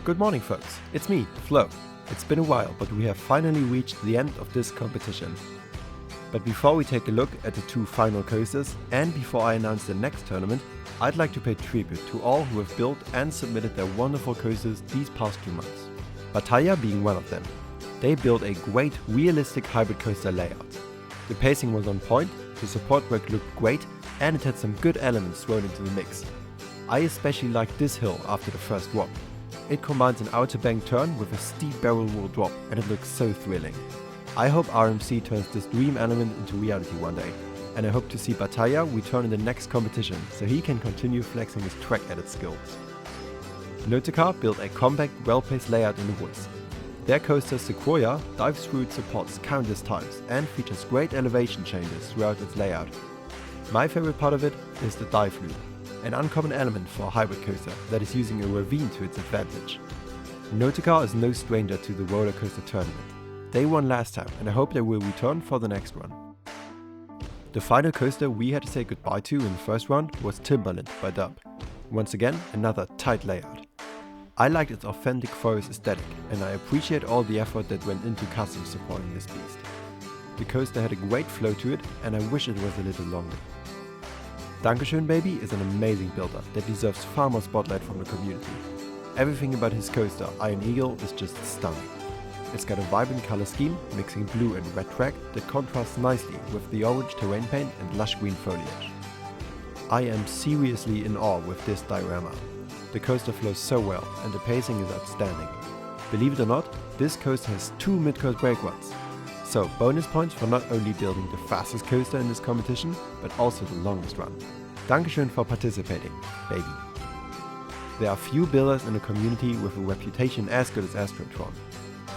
Good morning folks, it's me, Flo. It's been a while, but we have finally reached the end of this competition. But before we take a look at the two final coasters, and before I announce the next tournament, I'd like to pay tribute to all who have built and submitted their wonderful coasters these past 2 months. Bataya being one of them. They built a great, realistic hybrid coaster layout. The pacing was on point, the support work looked great, and it had some good elements thrown into the mix. I especially liked this hill after the first drop. It combines an outer bank turn with a steep barrel wall drop, and it looks so thrilling. I hope RMC turns this dream element into reality one day, and I hope to see Bataya return in the next competition so he can continue flexing his track edit skills. Notecar built a compact, well-paced layout in the woods. Their coaster Sequoia dives through its supports countless times and features great elevation changes throughout its layout. My favorite part of it is the dive loop, an uncommon element for a hybrid coaster that is using a ravine to its advantage. Notecar is no stranger to the Rollercoaster Tournament. They won last time, and I hope they will return for the next one. The final coaster we had to say goodbye to in the first round was Timberland by Dub. Once again, another tight layout. I liked its authentic forest aesthetic, and I appreciate all the effort that went into custom supporting this beast. The coaster had a great flow to it, and I wish it was a little longer. Dankeschön Baby is an amazing builder that deserves far more spotlight from the community. Everything about his coaster, Iron Eagle, is just stunning. It's got a vibrant color scheme, mixing blue and red track that contrasts nicely with the orange terrain paint and lush green foliage. I am seriously in awe with this diorama. The coaster flows so well and the pacing is outstanding. Believe it or not, this coaster has 2 mid-coast brake runs. So bonus points for not only building the fastest coaster in this competition, but also the longest run. Dankeschön for participating, baby. There are few builders in the community with a reputation as good as Astrotron.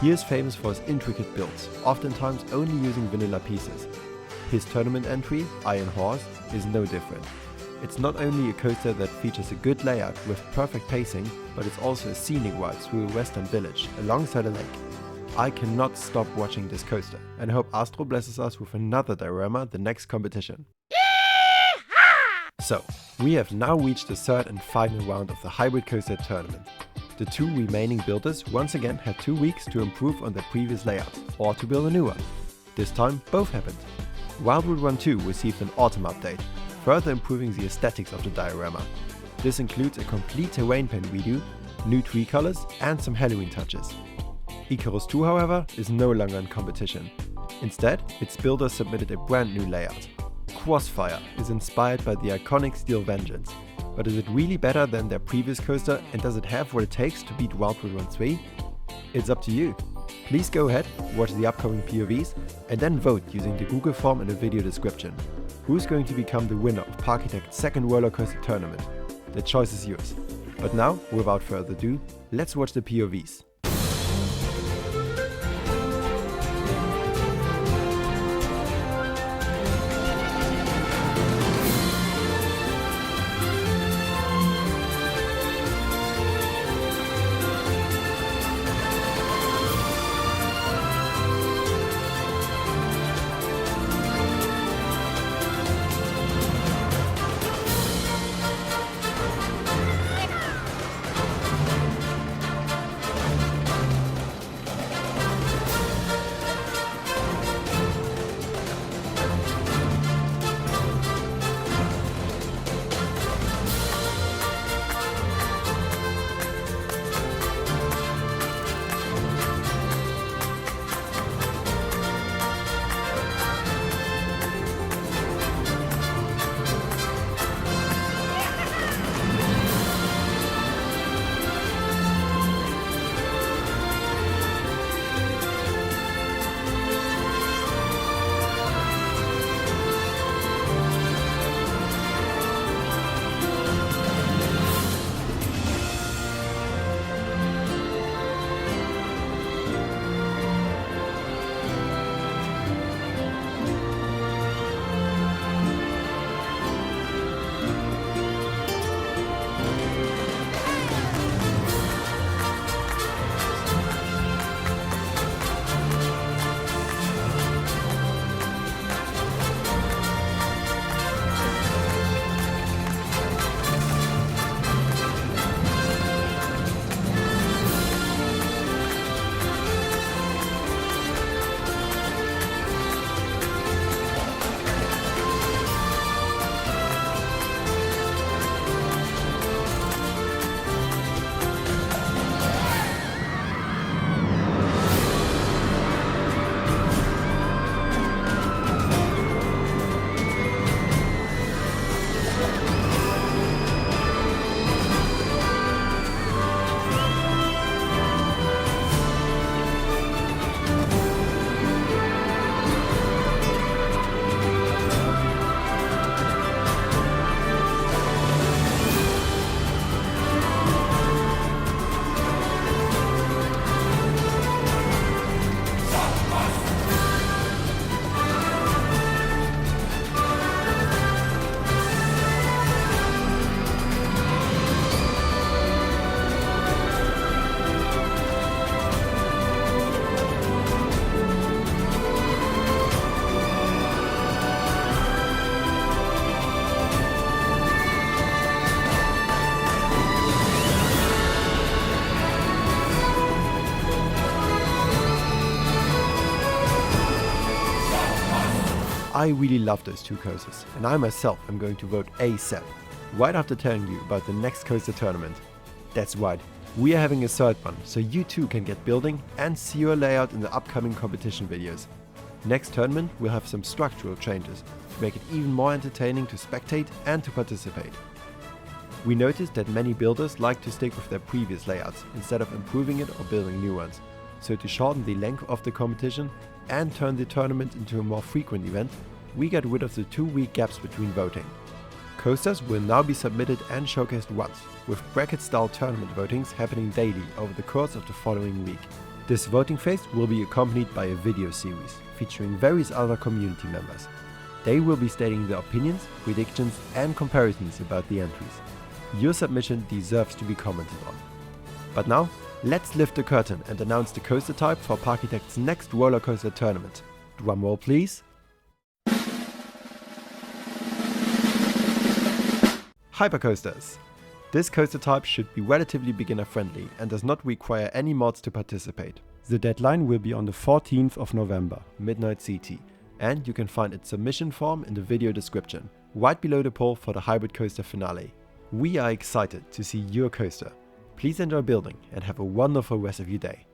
He is famous for his intricate builds, oftentimes only using vanilla pieces. His tournament entry, Iron Horse, is no different. It's not only a coaster that features a good layout with perfect pacing, but it's also a scenic ride through a western village alongside a lake. I cannot stop watching this coaster, and I hope Astro blesses us with another diorama the next competition. So, we have now reached the third and final round of the Hybrid Coaster Tournament. The 2 remaining builders once again had 2 weeks to improve on their previous layout, or to build a new one. This time, both happened. Wildwood Run 2 received an autumn update, further improving the aesthetics of the diorama. This includes a complete terrain paint redo, new tree colors, and some Halloween touches. Icarus 2, however, is no longer in competition. Instead, its builders submitted a brand new layout. CROSSFIRE is inspired by the iconic Steel Vengeance, but is it really better than their previous coaster, and does it have what it takes to beat Wildwood Run 3? It's up to you. Please go ahead, watch the upcoming POVs, and then vote using the Google form in the video description. Who's going to become the winner of Parkitect's second rollercoaster tournament? The choice is yours. But now, without further ado, let's watch the POVs. I really love those two coasters, and I myself am going to vote ASAP, right after telling you about the next coaster tournament. That's right, we are having a third one, so you too can get building and see your layout in the upcoming competition videos. Next tournament will have some structural changes to make it even more entertaining to spectate and to participate. We noticed that many builders like to stick with their previous layouts instead of improving it or building new ones. So to shorten the length of the competition and turn the tournament into a more frequent event, we got rid of the 2-week gaps between voting. Coasters will now be submitted and showcased once, with bracket-style tournament votings happening daily over the course of the following week. This voting phase will be accompanied by a video series featuring various other community members. They will be stating their opinions, predictions and comparisons about the entries. Your submission deserves to be commented on. But now, let's lift the curtain and announce the coaster type for Parkitect's next rollercoaster tournament. Drumroll please. Hypercoasters. This coaster type should be relatively beginner friendly and does not require any mods to participate. The deadline will be on the 14th of November, midnight CT, and you can find its submission form in the video description, right below the poll for the hybrid coaster finale. We are excited to see your coaster. Please enjoy building and have a wonderful rest of your day.